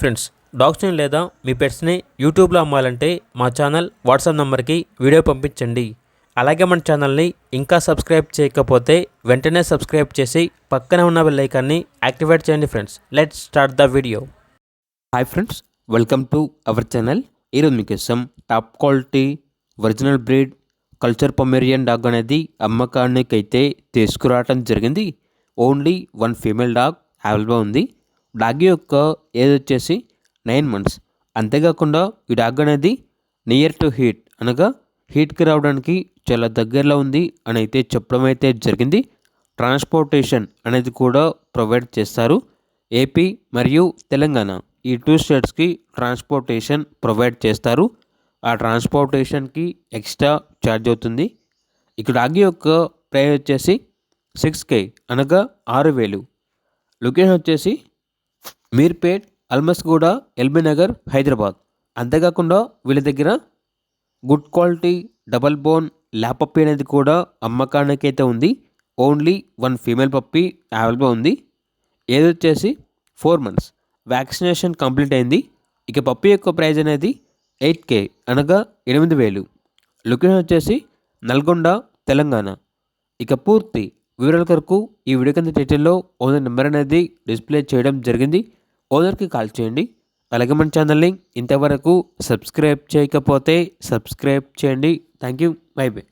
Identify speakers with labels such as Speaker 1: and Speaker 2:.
Speaker 1: Friends, డాగ్స్ని లేదా మీ పెట్స్ని యూట్యూబ్లో అమ్మాలంటే మా ఛానల్ వాట్సాప్ నెంబర్కి వీడియో పంపించండి. అలాగే మన ఛానల్ని ఇంకా సబ్స్క్రైబ్ చేయకపోతే వెంటనే సబ్స్క్రైబ్ చేసి పక్కనే ఉన్న బెల్ ఐకాన్ని యాక్టివేట్ చేయండి. Friends, let's start the video.
Speaker 2: Hi friends, welcome to our channel. ఈరోజు మీకోసం top quality original breed culture Pomeranian dog అనేది అమ్మకానికి అయితే తీసుకురావడం జరిగింది. ఓన్లీ 1 ఫీమేల్ డాగ్ అవైలబుల్ ఉంది. డాగ్ యొక్క ఏజ్ వచ్చేసి 9 months. అంతేకాకుండా ఈ డాగ్ అనేది నియర్ టు హీట్ అనగా హీట్కి రావడానికి చాలా దగ్గరలో ఉంది అని అయితే చెప్పడం అయితే జరిగింది. ట్రాన్స్పోర్టేషన్ అనేది కూడా ప్రొవైడ్ చేస్తారు. ఏపీ మరియు తెలంగాణ ఈ 2 స్టేట్స్కి ట్రాన్స్పోర్టేషన్ ప్రొవైడ్ చేస్తారు. ఆ ట్రాన్స్పోర్టేషన్కి ఎక్స్ట్రా ఛార్జ్ అవుతుంది. ఇక డాగ్ యొక్క ప్రైస్ వచ్చేసి 6K అనగా 6,000. లొకేషన్ వచ్చేసి మీర్పేట్, అల్మస్గూడ, ఎల్బీ నగర్, హైదరాబాద్. అంతేకాకుండా వీళ్ళ దగ్గర good quality double bone lap puppy అనేది కూడా అమ్మకానికి అయితే ఉంది. ఓన్లీ 1 ఫీమేల్ పప్పీ అవైలబుల్ ఉంది. ఏది వచ్చేసి 4 months. వ్యాక్సినేషన్ కంప్లీట్ అయింది. ఇక పప్పీ యొక్క ప్రైస్ అనేది 8K అనగా 8,000. లొకేషన్ వచ్చేసి నల్గొండ, తెలంగాణ. ఇక పూర్తి వివరాల కొరకు ఈ వీడియో కింద టైటిల్లో ఓనర్ నెంబర్ అనేది డిస్ప్లే చేయడం జరిగింది. ఓనర్కి కాల్ చేయండి. అలాగే మన ఛానల్ని ఇంతవరకు సబ్స్క్రైబ్ చేయకపోతే సబ్స్క్రైబ్ చేయండి. Thank you. By by.